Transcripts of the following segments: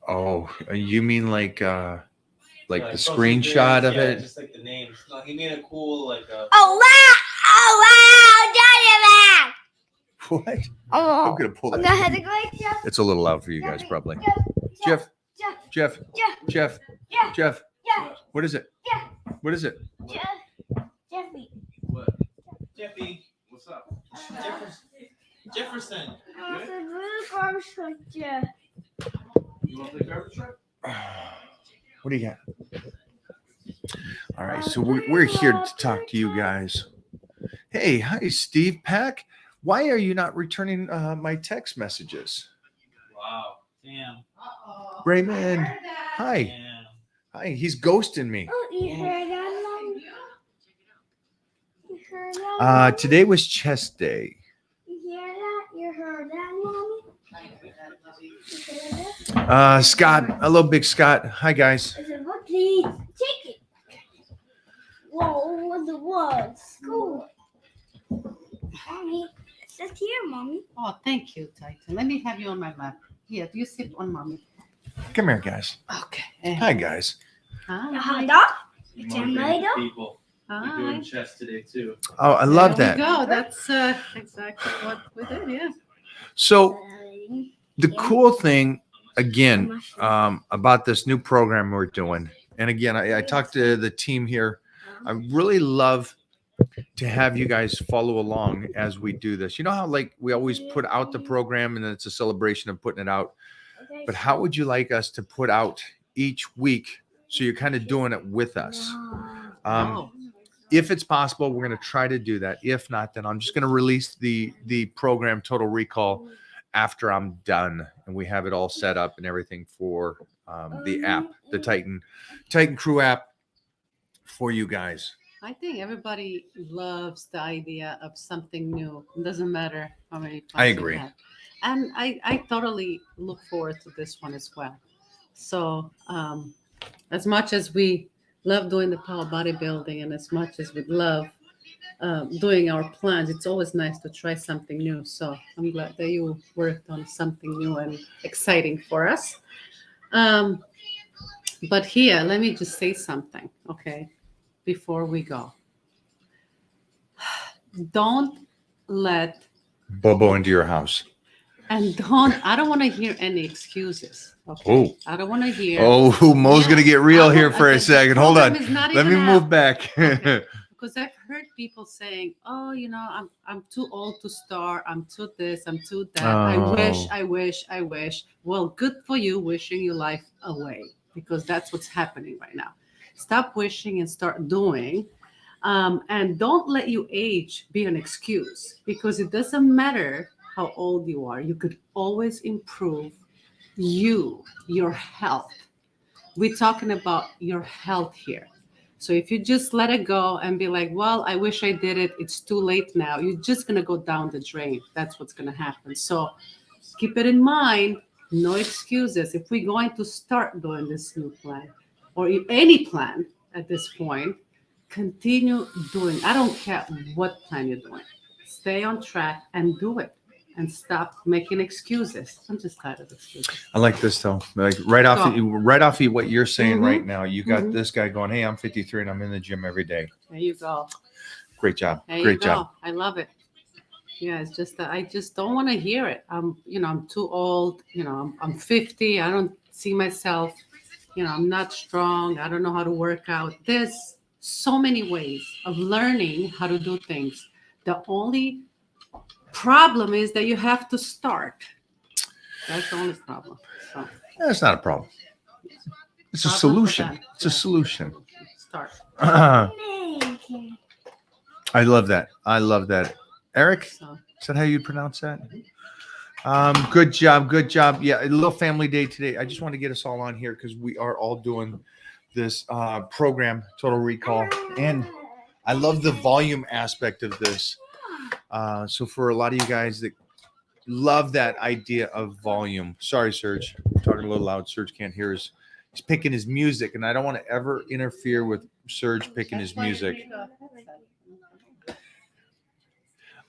Oh, you mean like the social screenshot goods, of yeah, it? just like the names. No, he made a cool Oh wow! Oh wow! What? I'm Oh, gonna pull I'm that. gonna have to go like Jeff. It's a little loud for you guys, probably. Jeff, Jeff, Jeff, Jeff, Jeff, Jeff, Jeff. Jeff, What is it? Jeff, What is it? Jeff, Jeffy. what? Jeffy, what's up? Jefferson. I want the blue garbage truck, Jeff. You want to play garbage truck? What do you got? All right, so we're here to talk to you guys. Hey, hi, Steve Pack. Why are you not returning my text messages? Wow. Damn. Raymond, hi. Damn. Hi, he's ghosting me. Oh, you heard that, Mom? You heard that? Mommy? Today was chest day. You hear that? You heard that, Mommy? You heard that? Scott, hello, Big Scott. Hi, guys. I said, what, please? Take it. Whoa, what the words? Cool. Mommy, it's just here, Mommy. Oh, thank you, Titan. Let me have you on my lap. Here, you sit on mommy. Come here, guys. Okay. Hi, guys. You have Hi. a dog? It's a Motivating dog? people. We're Hi. doing chess today too. Oh, I love There we that. go. That's exactly what we did. Yeah. So the cool thing, again, about this new program we're doing, and again, I talked to the team here. I really love to have you guys follow along as we do this. You know how like we always put out the program and then it's a celebration of putting it out. But how would you like us to put out each week so you're kind of doing it with us? Oh. If it's possible, we're going to try to do that. If not, then I'm just going to release the program Total Recall after I'm done and we have it all set up and everything for the app, the Titan Crew app for you guys. I think everybody loves the idea of something new. It doesn't matter how many. I plans you agree. have. And I totally look forward to this one as well. So as much as we love doing the power bodybuilding and as much as we love doing our plans, it's always nice to try something new. So I'm glad that you worked on something new and exciting for us. But here, let me just say something, okay, before we go. Don't let Bobo into your house. And I don't want to hear any excuses. Okay. Oh. I don't want to hear. Oh, Mo's Yeah. going to get real I here don't- for I- a the second. Hold on. program is not Let me even move out. back. Okay. Because I've heard people saying, "Oh, I'm too old to start. I'm too this. I'm too that. Oh. I wish." Well, good for you, wishing your life away, because that's what's happening right now. Stop wishing and start doing, and don't let your age be an excuse, because it doesn't matter how old you are. You could always improve your health. We're talking about your health here. So if you just let it go and be like, well, I wish I did it, it's too late now, you're just going to go down the drain. That's what's going to happen. So keep it in mind, no excuses. If we're going to start doing this new plan or any plan at this point, continue doing. I don't care what plan you're doing. Stay on track and do it. And stop making excuses. I'm just tired of excuses. I like this though. Like right off of what you're saying Mhm. right now, you got Mhm. this guy going, "Hey, I'm 53 and I'm in the gym every day." There you go. Great job. There you Great go. job. I love it. Yeah, it's just that I just don't want to hear it. I'm too old. I'm 50. I don't see myself. I'm not strong. I don't know how to work out. There's so many ways of learning how to do things. The only problem is that you have to start. That's the only problem. So That's not a problem. It's a Problem for solution. them. It's a Yeah. solution. start. I love that. I love that. Eric, So is that how you pronounce that? Good job. Good job. Yeah, a little family day today. I just want to get us all on here because we are all doing this program, Total Recall. And I love the volume aspect of this. So for a lot of you guys that love that idea of volume, sorry, Serge, I'm talking a little loud. Serge can't hear us. He's picking his music, and I don't want to ever interfere with Serge picking his music.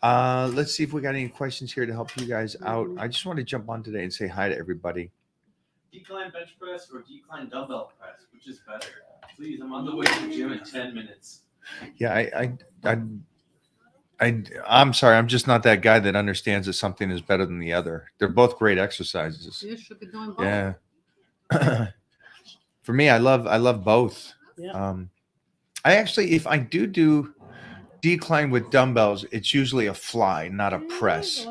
Let's see if we got any questions here to help you guys out. I just want to jump on today and say hi to everybody. decline bench press or decline dumbbell press? Which is better? Please, I'm on the way to the gym in 10 minutes. Yeah, I'm sorry. I'm just not that guy that understands that something is better than the other. They're both great exercises. You should be doing both. Yeah. For me, I love both. Yeah. I actually, if I do decline with dumbbells, it's usually a fly, not a press.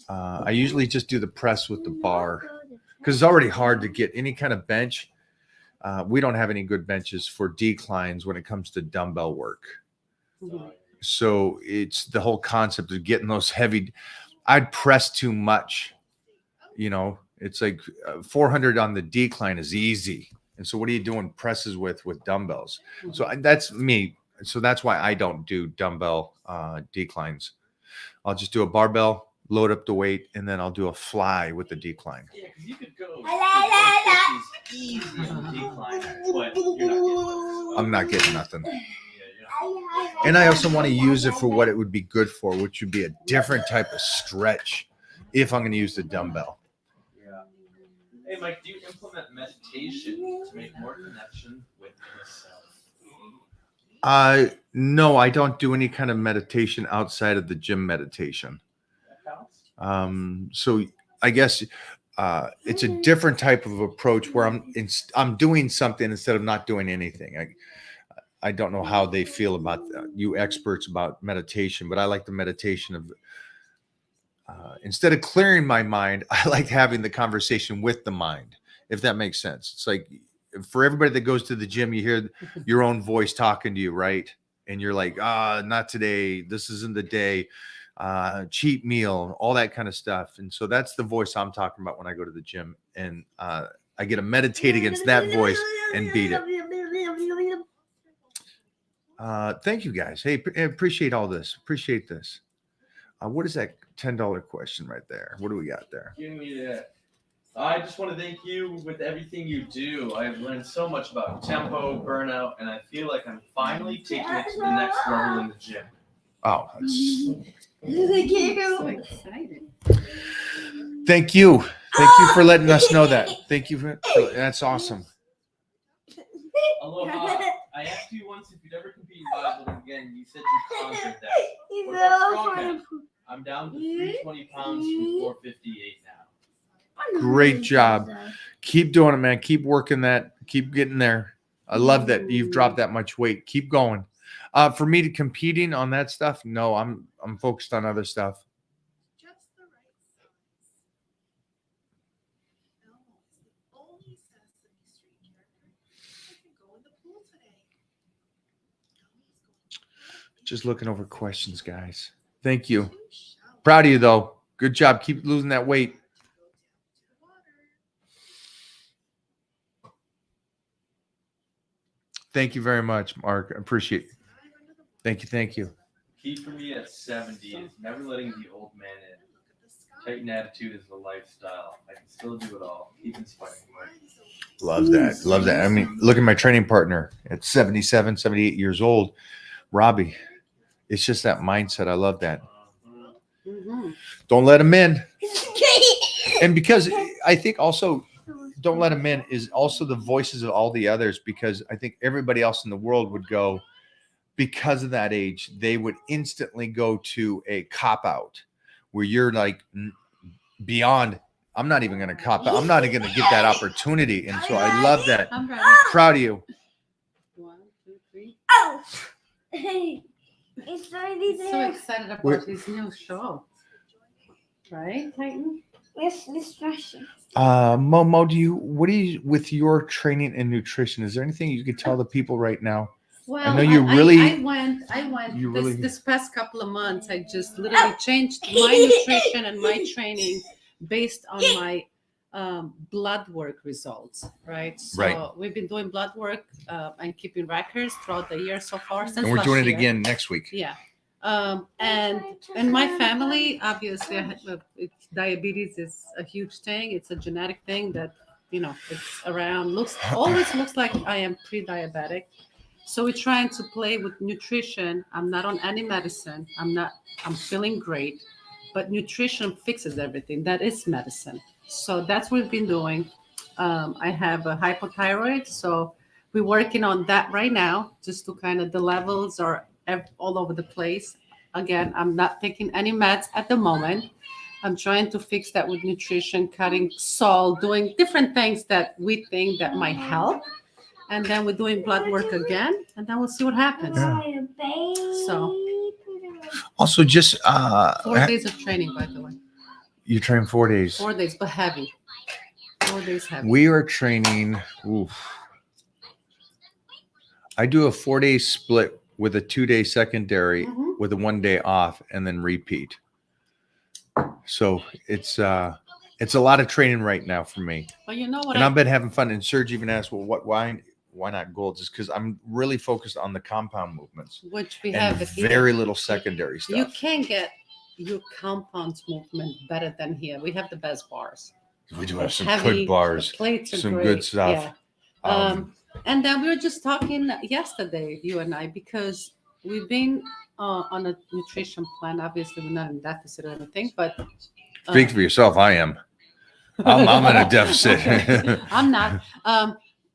I usually just do the press with the bar because it's already hard to get any kind of bench. We don't have any good benches for declines when it comes to dumbbell work. Mhm. So it's the whole concept of getting those heavy. I'd press too much. You know, it's like 400 on the decline is easy. And so what are you doing presses with dumbbells? So that's me. So that's why I don't do dumbbell declines. I'll just do a barbell, load up the weight, and then I'll do a fly with the decline. Yeah, because you could go 150s easy on the decline, but you're not getting nothing. I'm not getting nothing. Yeah, you're not. And I also want to use it for what it would be good for, which would be a different type of stretch if I'm going to use the dumbbell. Yeah. Hey, Mike, do you implement meditation to make more connection with yourself? No, I don't do any kind of meditation outside of the gym meditation. That counts. So I guess it's a different type of approach where I'm doing something instead of not doing anything. I don't know how they feel about you experts about meditation, but I like the meditation of instead of clearing my mind, I like having the conversation with the mind, if that makes sense. It's like for everybody that goes to the gym, you hear your own voice talking to you, right? And you're like, not today. This isn't the day. Cheat meal, all that kind of stuff. And so that's the voice I'm talking about when I go to the gym. And I get to meditate against that voice and beat it. Thank you guys. Hey, appreciate all this. Appreciate this. What is that $10 question right there? What do we got there? Give me that. I just want to thank you with everything you do. I've learned so much about tempo, burnout, and I feel like I'm finally taking it to the next level in the gym. Oh, So exciting. thank you. Thank you for letting us know that. Thank you for that's awesome. Aloha. I asked you once if you'd ever compete in bodybuilding again. You said you conquered that. What about strongman? I'm down to 320 pounds from 458 now. Great job. Keep doing it, man. Keep working that. Keep getting there. I love that you've dropped that much weight. Keep going. For me to competing on that stuff, no, I'm focused on other stuff. Just the right size. Elmo is the only Sesame Street character that can go in the pool today. Elmo's going Just looking over questions, guys. Thank you. to shower. Proud of you, though. Good job. Keep losing that weight. Go down to the water. Thank you very much, Mark. I appreciate it. Slide under the water. Thank you. Thank you. Key for me at 70 is never letting the old man in. Look at the sky. Tighten attitude is the lifestyle. I can still do it all. Keep inspiring, Mike. Eyes open. Love that. Love that. I mean, look at my training partner at 77, 78 years old, Robbie. It's just that mindset. I love that. Mhm. Don't let him in. And because I think also don't let him in is also the voices of all the others, because I think everybody else in the world would go, because of that age, they would instantly go to a cop out where you're like beyond, I'm not even going to cop out. I'm not even going to get that opportunity. And so I love that. I'm ready. Proud of you. 1, 2, 3. Oh! Hey, it's already So there. excited about We're- his new show. Right, Titan? This fashion. Momo, what do you, with your training and nutrition, is there anything you could tell the people right now? Well, know you really- I went You this, really- this past couple of months. I just literally changed my nutrition and my training based on my blood work results, right? So Right. we've been doing blood work and keeping records throughout the year so far. Since And we're last doing it year. again next week. Yeah. And in my family, obviously, diabetes is a huge thing. It's a genetic thing that, it's around, always looks like I am pre-diabetic. So we're trying to play with nutrition. I'm not on any medicine. I'm feeling great, but nutrition fixes everything. That is medicine. So that's what we've been doing. I have a hypothyroid, so we're working on that right now, just to kind of the levels are all over the place. Again, I'm not taking any meds at the moment. I'm trying to fix that with nutrition, cutting salt, doing different things that we think that might help. And then we're doing blood work again, and then we'll see what happens. Yeah. So- Also, just 4 days of training, by the way. you train 4 days. 4 days, but heavy. 4 days heavy. We are training. Oof. I do a 4-day split with a 2-day secondary Mhm. with a 1 day off and then repeat. So it's a lot of training right now for me. But you know what? And I've been having fun. And Serge even asked, well, why not golds? Is because I'm really focused on the compound movements Which we and have it here. very little secondary You stuff. can't get your compounds movement better than here. We have the best bars. We do have some Heavy, good bars, the plates are some great. good stuff. Yeah. And then we were just talking yesterday, you and I, because we've been on a nutrition plan. Obviously, we're not in deficit or anything, but Speak for yourself. I am. I'm in a deficit. I'm not.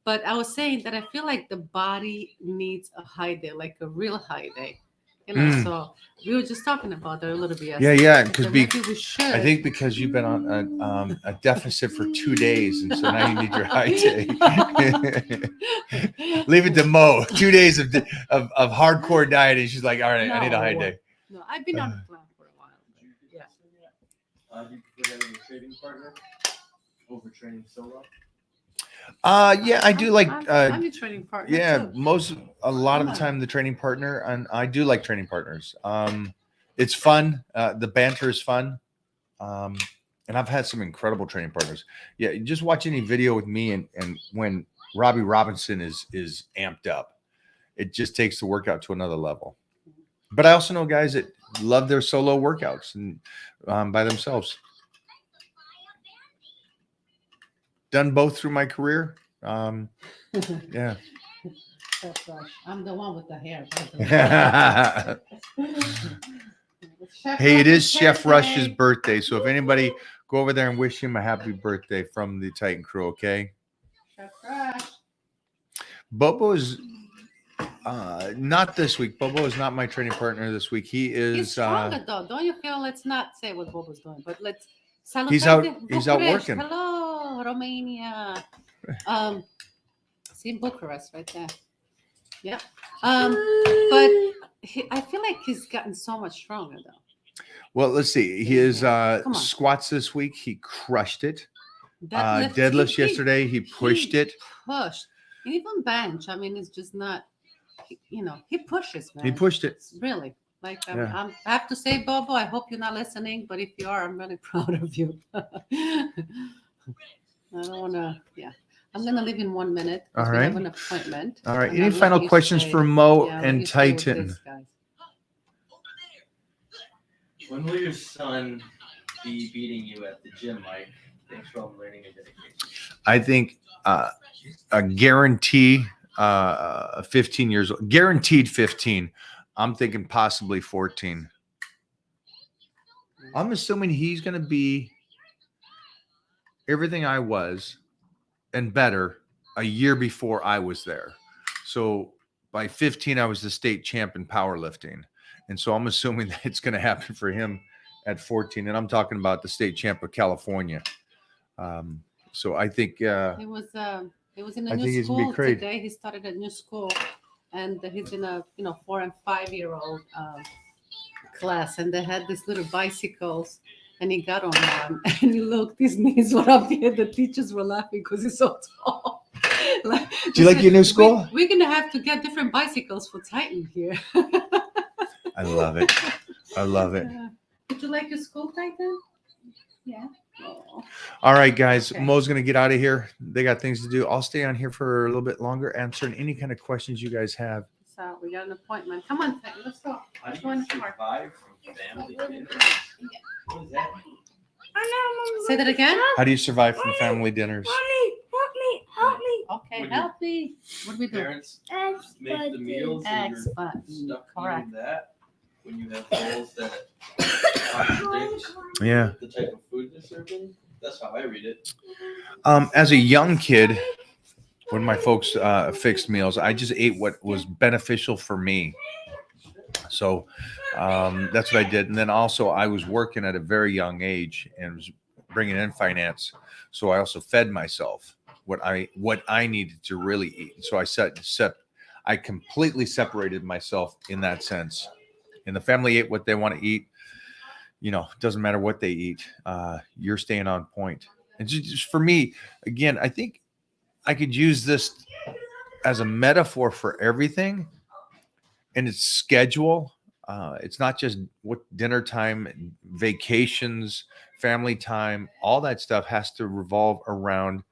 But I was saying that I feel like the body needs a high day, like a real high day. You know, Mm. so we were just talking about that a little bit Yeah, yesterday. yeah. So Because maybe we should. I think because you've been on a deficit for 2 days, and so now you need your high day. Leave it to Mo. 2 days of hardcore dieting. She's like, all right, I need a high No. day. No, I've been on the plan for a while. Yeah. Do you prefer having a training partner over training solo? Yeah, I do like. I'm your training partner. Yeah, too. a lot of the time the training partner, and I do like training partners. It's fun. The banter is fun. And I've had some incredible training partners. Yeah, just watch any video with me and when Robbie Robinson is amped up, it just takes the workout to another level. But I also know guys that love their solo workouts and by themselves. Done both through my career. Yeah. That's right. I'm the one with the hair. by the way. Chef Hey, it is Rush's Chef Rush's birthday. birthday. So if anybody go over there and wish him a happy birthday from the Titan crew, okay? Chef Rush. Bobo is not this week. Bobo is not my training partner this week. He He's is stronger though. Don't you feel? Let's not say what Bobo's doing, but let's. He's out- Salutare he's out Bucharest. working. Hello, Romania. See Bucharest right there. Yeah. But I feel like he's gotten so much stronger though. well, let's see. He is Come on. squats this week. He crushed it. Deadlift, Deadlifts he yesterday. He pushed it. Pushed. And even bench. I mean, it's just not. He pushes, man. He pushed it. It's really. Like Yeah. I have to say, Bobo, I hope you're not listening, but if you are, I'm really proud of you. I don't want to. Yeah, I'm gonna leave in 1 minute. 'cause All we have right. an appointment. All right. And Any I'll let final you questions stay. for Mo Yeah, I'll let and you stay with Titan? this, guys. When will your son be beating you at the gym, Mike? Thanks for all the learning and dedication. I think a guarantee 15 years old, guaranteed 15. I'm thinking possibly 14. I'm assuming he's going to be everything I was and better a year before I was there. So by 15, I was the state champ in powerlifting. And so I'm assuming that it's going to happen for him at 14. And I'm talking about the state champ of California. So I think He was in a I think new he's gonna be school great. today. He started a new school, and he's in a 4 and 5 year old class, and they had these little bicycles, and he got on one, and you look, his knees were up here. The teachers were laughing because he's so tall. Like, Do you like your new school? We're gonna have to get different bicycles for Titan here. I love it. I love it. Did you like your school, Titan? Yeah. Oh. All right, guys. Okay. Mo's going to get out of here. They got things to do. I'll stay on here for a little bit longer, answering any kind of questions you guys have. So we got an appointment. Come on, Titan, let's go. How do Let's go in you the car. survive from family dinners? What is that? Say that again. How do you survive from family dinners? Help me. Okay, Would you- help me. What do we do? Parents make the meals and X you're button. stuck Correct. eating that when you have goals that contradict Yeah. the type of food they're serving? That's how I read it. As a young kid, when my folks fixed meals, I just ate what was beneficial for me. So that's what I did. And then also, I was working at a very young age and was bringing in finance. So I also fed myself what I needed to really eat. So I completely separated myself in that sense. And the family ate what they want to eat. You know, it doesn't matter what they eat. You're staying on point. And just for me, again, I think I could use this as a metaphor for everything, and its schedule. It's not just what dinner time, vacations, family time, all that stuff has to revolve around,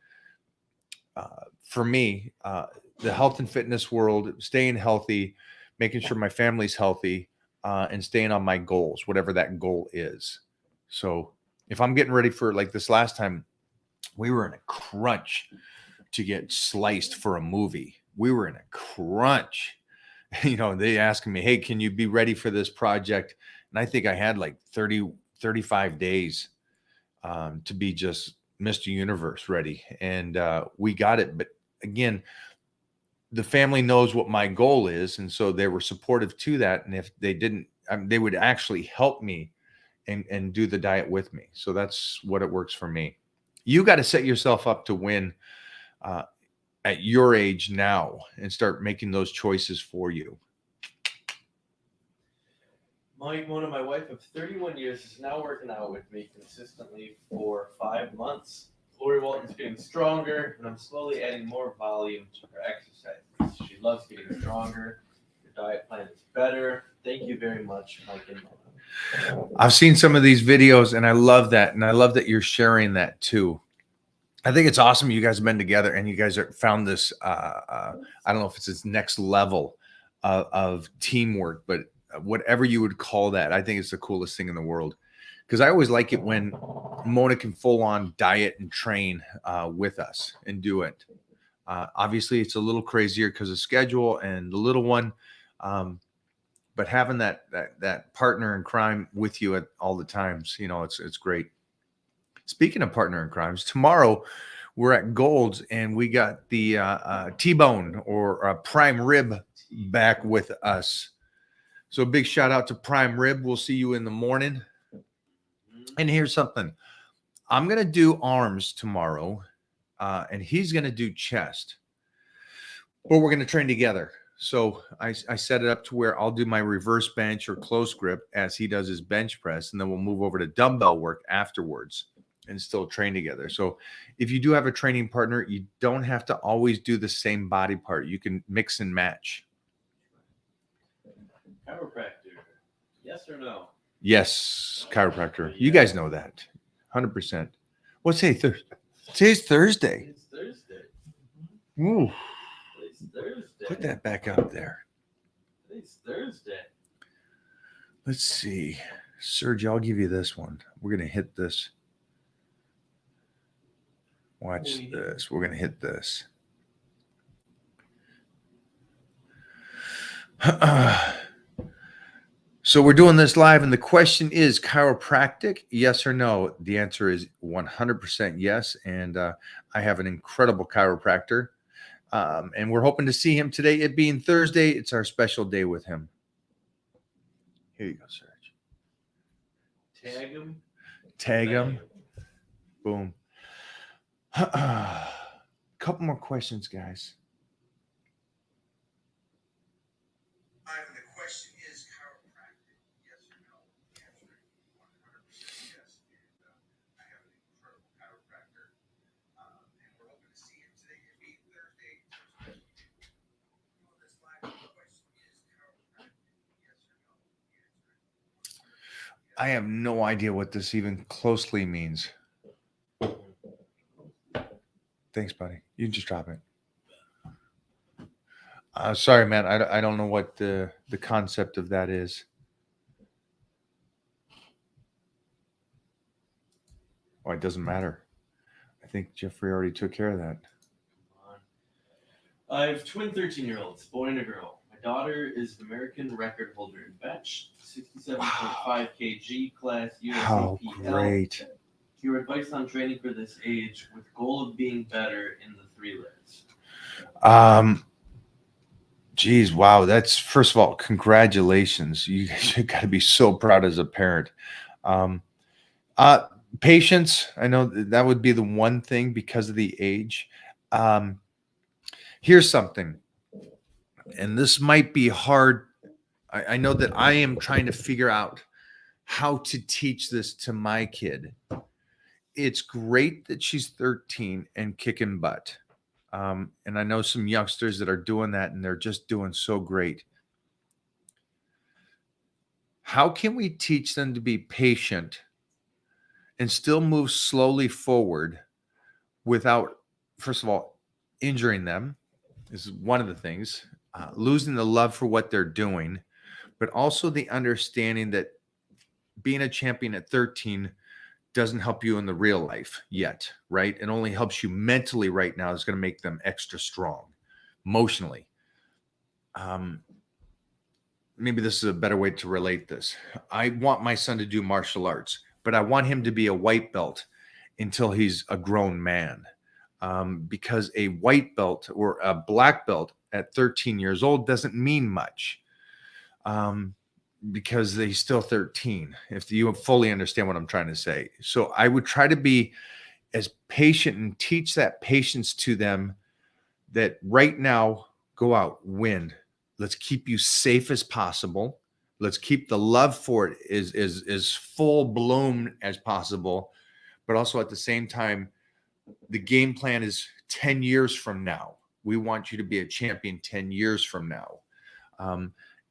for me, the health and fitness world, staying healthy, making sure my family's healthy, and staying on my goals, whatever that goal is. So if I'm getting ready for, like this last time, we were in a crunch to get sliced for a movie. We were in a crunch. You know, they asking me, hey, can you be ready for this project? And I think I had like 30, 35 days to be just Mr. Universe ready. And we got it. But again, the family knows what my goal is. And so they were supportive to that. And if they didn't, they would actually help me and do the diet with me. So that's what it works for me. You got to set yourself up to win at your age now and start making those choices for you. Mona, my wife of 31 years, is now working out with me consistently for 5 months. Lori Walton's getting stronger, and I'm slowly adding more volume to her exercises. She loves getting stronger. Her diet plan is better. Thank you very much, Mike and Mona. I've seen some of these videos, and I love that. And I love that you're sharing that too. I think it's awesome you guys have been together and you guys are found this, I don't know if it's this next level of teamwork, but whatever you would call that, I think it's the coolest thing in the world. Because I always like it when Mona can full on diet and train with us and do it. Obviously, it's a little crazier because of schedule and the little one. But having that partner in crime with you at all the times, you know, it's great. Speaking of partner in crimes, tomorrow we're at Gold's and we got the T-bone or prime rib back with us. So a big shout out to prime rib. We'll see you in the morning. And here's something. I'm going to do arms tomorrow and he's going to do chest. But we're going to train together. So I set it up to where I'll do my reverse bench or close grip as he does his bench press. And then we'll move over to dumbbell work afterwards and still train together. So if you do have a training partner, you don't have to always do the same body part. You can mix and match. Chiropractor, yes or no? Yes, chiropractor. You guys know that. 100%. What's today? Today's Thursday. It's Thursday. Ooh, It's Thursday. put that back up there. It's Thursday. Let's see. Serge, I'll give you this one. We're going to hit this. Watch this. We're going to hit this. So we're doing this live, and the question is chiropractic, yes or no? The answer is 100% yes, and I have an incredible chiropractor, and we're hoping to see him today. It being Thursday, it's our special day with him. Here you go, Serge. Tag him. Tag him. Boom. Couple more questions, guys. The question is chiropractic, yes or no? The answer is 100% yes. And I have an incredible chiropractor. And we're hoping to see him today. It being Thursday. On this live, the question is chiropractic, yes or no? The answer is 100% yes. I have no idea what this even closely means. Thanks, buddy. You can just drop it. Sorry, man. I don't know what the concept of that is. Oh, it doesn't matter. I think Jeffrey already took care of that. I have twin 13-year-olds, boy and a girl. My daughter is the American record holder in bench, 67.5 kg class USAPL. How great. Your advice on training for this age with goal of being better in the 3 legs. Geez, wow. That's, first of all, congratulations. You got to be so proud as a parent. Um, Patience. I know that would be the one thing because of the age. Um, Here's something, and this might be hard. I know that I am trying to figure out how to teach this to my kid. It's great that she's 13 and kicking butt. And I know some youngsters that are doing that and they're just doing so great. How can we teach them to be patient and still move slowly forward without, first of all, injuring them? Is one of the things, losing the love for what they're doing, but also the understanding that being a champion at 13 doesn't help you in the real life yet, right? It only helps you mentally right now. Is going to make them extra strong emotionally. Maybe this is a better way to relate this. I want my son to do martial arts, but I want him to be a white belt until he's a grown man. Because a white belt or a black belt at 13 years old doesn't mean much. Because he's still 13, if you fully understand what I'm trying to say. So I would try to be as patient and teach that patience to them, that right now, go out, win. Let's keep you safe as possible. Let's keep the love for it as full bloom as possible. But also at the same time, the game plan is 10 years from now. We want you to be a champion 10 years from now.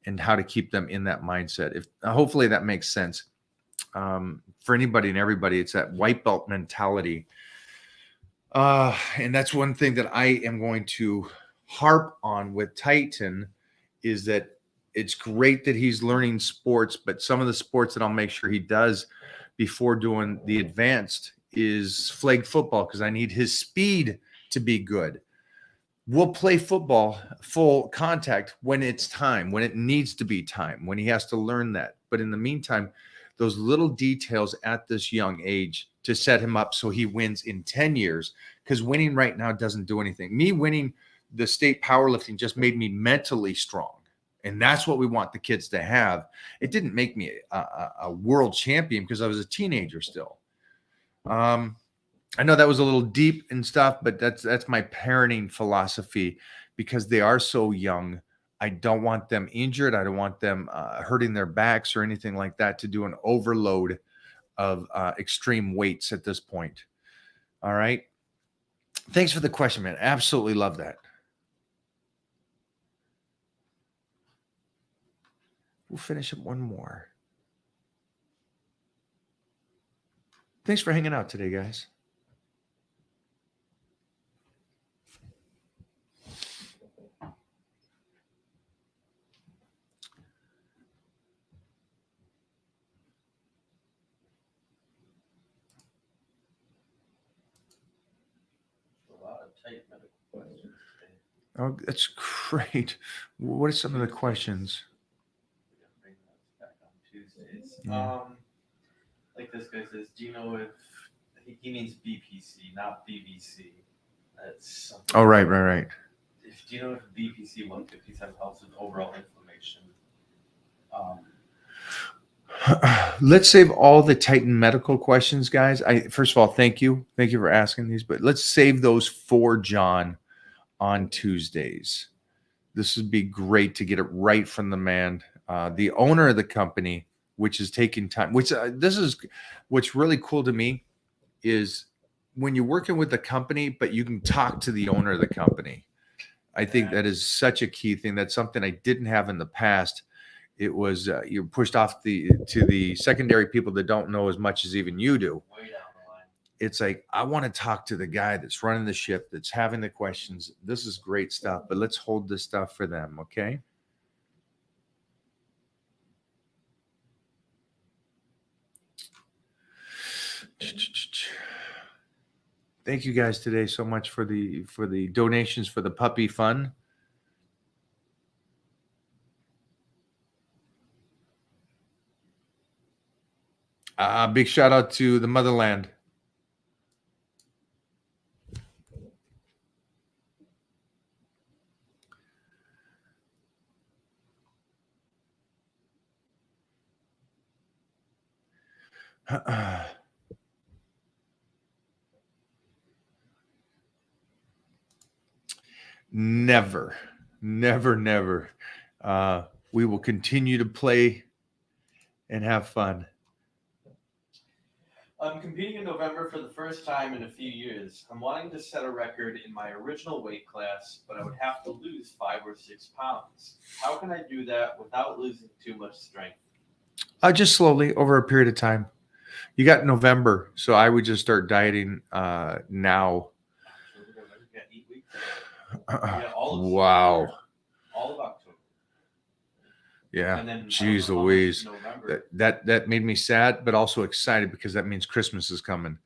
And how to keep them in that mindset. If hopefully that makes sense. For anybody and everybody, it's that white belt mentality. And that's one thing that I am going to harp on with Titan, is that it's great that he's learning sports, but some of the sports that I'll make sure he does before doing the advanced is flag football, because I need his speed to be good. We'll play football full contact when it's time, when it needs to be time, when he has to learn that. But in the meantime, those little details at this young age to set him up so he wins in 10 years, because winning right now doesn't do anything. Me winning the state powerlifting just made me mentally strong. And that's what we want the kids to have. It didn't make me a world champion because I was a teenager still. I know that was a little deep and stuff, but that's my parenting philosophy, because they are so young. I don't want them injured. I don't want them hurting their backs or anything like that, to do an overload of extreme weights at this point. All right. Thanks for the question, man. Absolutely love that. We'll finish up one more. Thanks for hanging out today, guys. A lot of tight medical questions today. Oh, that's great. What are some of the questions? We gotta bring those back on Tuesdays. Yeah. Like this guy says, do you know if he means BPC, not BBC? That's something. Oh, right. Do you know if BPC 157 helps with overall inflammation? Let's save all the Titan medical questions, guys. First of all, thank you for asking these, but let's save those for John on Tuesdays. This would be great to get it right from the man, the owner of the company, which is taking time. Which this is what's really cool to me, is when you're working with the company, but you can talk to the owner of the company. I think that is such a key thing. That's something I didn't have in the past. It was you're pushed off to the secondary people that don't know as much as even you do. Way down the line. It's like, I want to talk to the guy that's running the ship, that's having the questions. This is great stuff, but let's hold this stuff for them, okay? Thank you guys today so much for the donations for the puppy fund. Big shout out to the motherland. Never, never, never. We will continue to play and have fun. I'm competing in November for the first time in a few years. I'm wanting to set a record in my original weight class, but I would have to lose 5 or 6 pounds. How can I do that without losing too much strength? Just slowly over a period of time. You got November, so I would just start dieting now. So we've got 8 weeks. Yeah, all of Wow. September, all of October. Yeah. And then Jeez almost Louise. November. That made me sad, but also excited because that means Christmas is coming.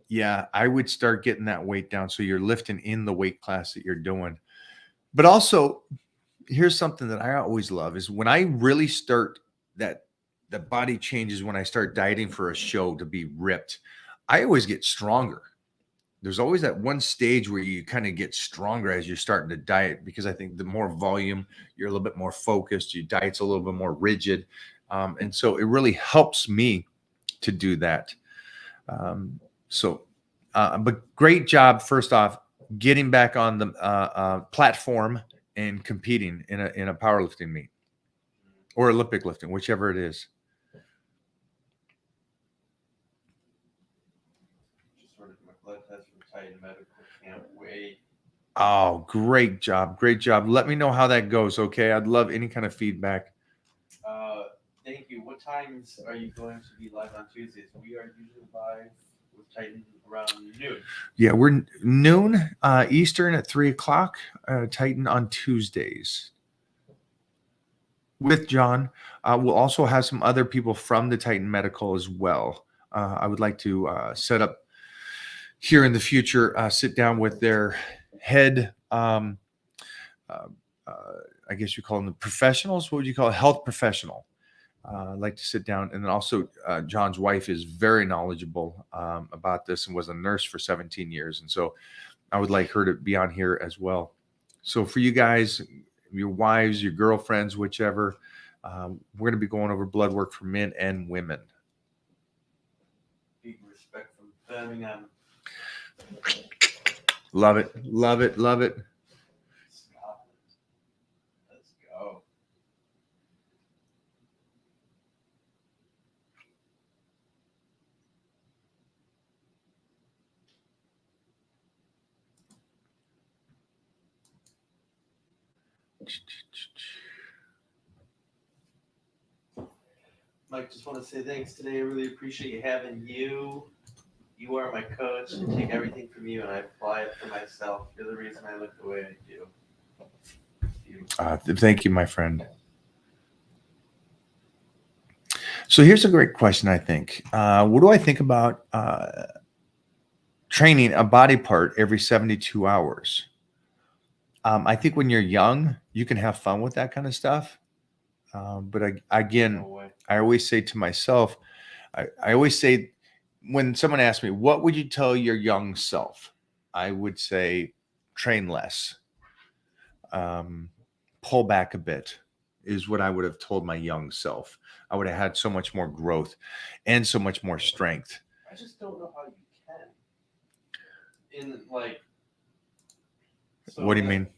Yeah, I would start getting that weight down. So you're lifting in the weight class that you're doing. But also, here's something that I always love is when I really start that the body changes when I start dieting for a show to be ripped. I always get stronger. There's always that one stage where you kind of get stronger as you're starting to diet because I think the more volume, you're a little bit more focused. Your diet's a little bit more rigid. And so it really helps me to do that. But great job, first off, getting back on the platform and competing in a powerlifting meet or Olympic lifting, whichever it is. Just ordered my blood test from Titan Medical. Can't wait. Oh, great job. Great job. Let me know how that goes. Okay. I'd love any kind of feedback. Thank you. What times are you going to be live on Tuesdays? We are usually live with Titan around noon. Yeah, we're noon Eastern at 3:00. Titan on Tuesdays with John. We'll also have some other people from the Titan Medical as well. I would like to set up here in the future, sit down with their head. I guess you call them the professionals. What would you call a health professional? I'd like to sit down. And then also John's wife is very knowledgeable about this and was a nurse for 17 years. And so I would like her to be on here as well. So for you guys, your wives, your girlfriends, whichever, we're going to be going over blood work for men and women. Big respect from Birmingham. Love it. Love it. Love it. Scotland. Let's go. Mike, just want to say thanks today. I really appreciate having you. You are my coach. I take everything from you and I apply it for myself. You're the reason I look the way I do. Thank you, my friend. So here's a great question, I think. What do I think about training a body part every 72 hours? I think when you're young, you can have fun with that kind of stuff. But again, No way. I always say to myself, I always say, when someone asks me, what would you tell your young self? I would say, train less. Pull back a bit is what I would have told my young self. I would have had so much more growth and so much more strength. I just don't know how you can. In like. So What do you mean?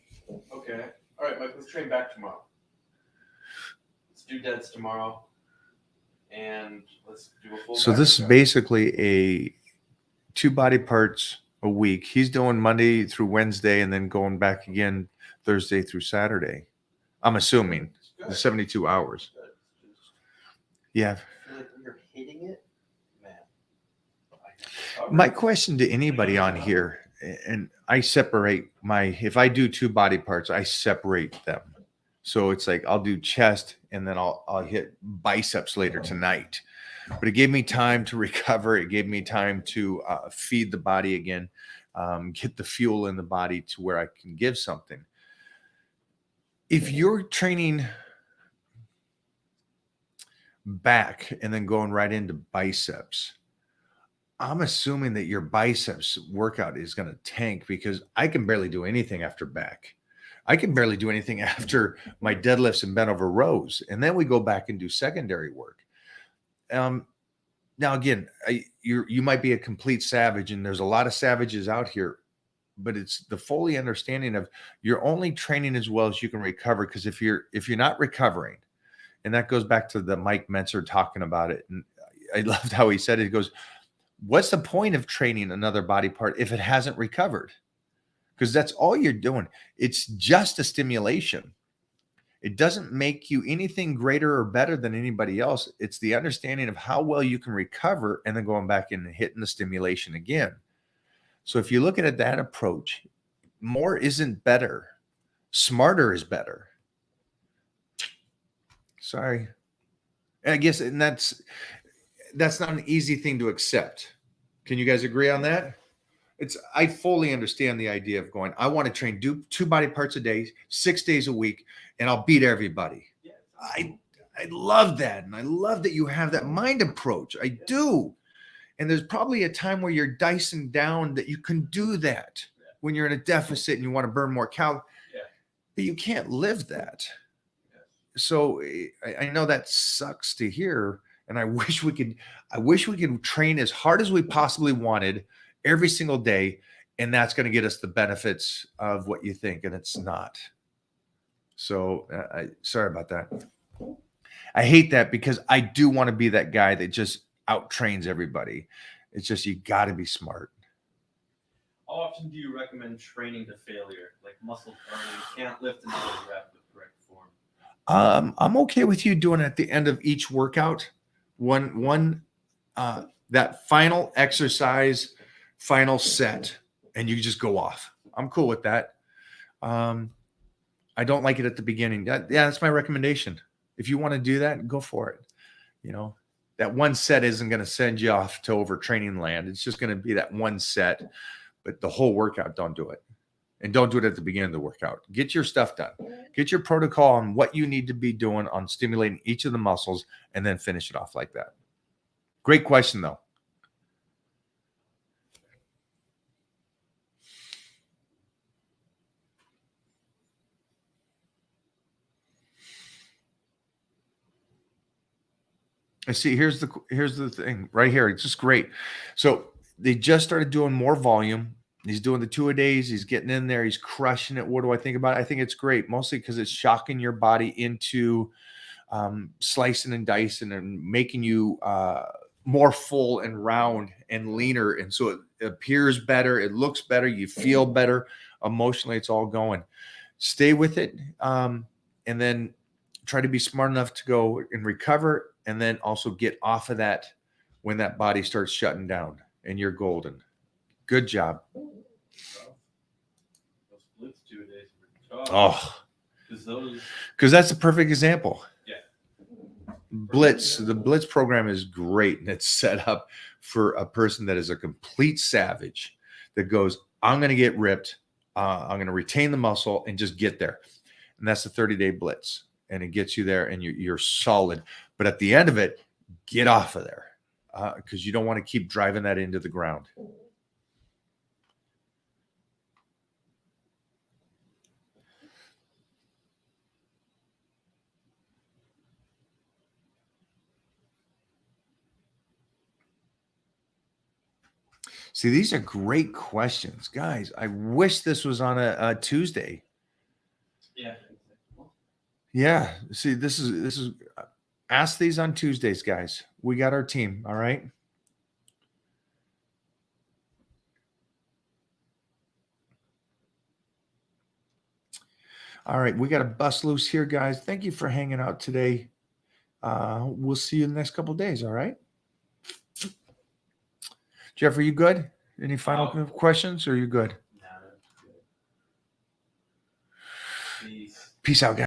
Okay. All right, Mike. Let's train back tomorrow. Let's do deads tomorrow, and let's do a full. So back this is workout. basically a 2 body parts a week. He's doing Monday through Wednesday and then going back again Thursday through Saturday. I'm assuming Good. the 72 hours. Good. Just Yeah. feel like when you're hitting it, man. I got My question to anybody on here, and I separate if I do 2 body parts, I separate them. So it's like I'll do chest and then I'll hit biceps later tonight. But it gave me time to recover. It gave me time to feed the body again, get the fuel in the body to where I can give something. If you're training back and then going right into biceps, I'm assuming that your biceps workout is going to tank because I can barely do anything after back. I can barely do anything after my deadlifts and bent over rows. And then we go back and do secondary work. now again, you might be a complete savage, and there's a lot of savages out here, but it's the fully understanding of you're only training as well as you can recover. Because if you're not recovering, and that goes back to the Mike Mentzer talking about it, and I loved how he said it. He goes, "What's the point of training another body part if it hasn't recovered? Because that's all you're doing. It's just a stimulation. It doesn't make you anything greater or better than anybody else. It's the understanding of how well you can recover and then going back in and hitting the stimulation again. So if you look at it that approach, more isn't better. Smarter is better. Sorry. And I guess, and that's not an easy thing to accept. Can you guys agree on that? I fully understand the idea of going, I want to train, do 2 body parts a day, 6 days a week, and I'll beat everybody. Yeah. I love that. And I love that you have that mind approach. I do. And there's probably a time where you're dicing down that you can do that when you're in a deficit and you want to burn more calories. Yeah. But you can't live that. So I know that sucks to hear. And I wish we could train as hard as we possibly wanted every single day. And that's going to get us the benefits of what you think. And it's not. So sorry about that. I hate that because I do want to be that guy that just out trains everybody. It's just, you got to be smart. How often do you recommend training to failure, like muscle burning? You can't lift another rep with correct form. I'm okay with you doing at the end of each workout, that final exercise, final set, and you just go off. I'm cool with that. I don't like it at the beginning. That's my recommendation. If you want to do that, go for it. That one set isn't going to send you off to overtraining land. It's just going to be that one set, but the whole workout, don't do it. And don't do it at the beginning of the workout. Get your stuff done. Get your protocol on what you need to be doing on stimulating each of the muscles, and then finish it off like that. Great question, though. I see. Here's the thing right here. It's just great. So they just started doing more volume. He's doing the 2-a-days. He's getting in there. He's crushing it. What do I think about it? I think it's great, mostly because it's shocking your body into slicing and dicing and making you more full and round and leaner. And so it appears better. It looks better. You feel better. Emotionally, it's all going. Stay with it. And then try to be smart enough to go and recover, and then also get off of that when that body starts shutting down, and you're golden. Good job. Those blitz 2 days were tough. Oh, because that's a perfect example. Yeah. The Blitz program is great, and it's set up for a person that is a complete savage that goes, I'm going to get ripped. I'm going to retain the muscle and just get there. And that's the 30-day Blitz. And it gets you there, and you're solid. But at the end of it, get off of there because you don't want to keep driving that into the ground. See, these are great questions, guys. I wish this was on a Tuesday. Yeah. Yeah. See, this is ask these on Tuesdays, guys. We got our team. All right. All right. We got to bust loose here, guys. Thank you for hanging out today. We'll see you in the next couple of days. All right. Jeff, are you good? Any final questions, or are you good? Nah, that's good. Peace. Peace out, guys.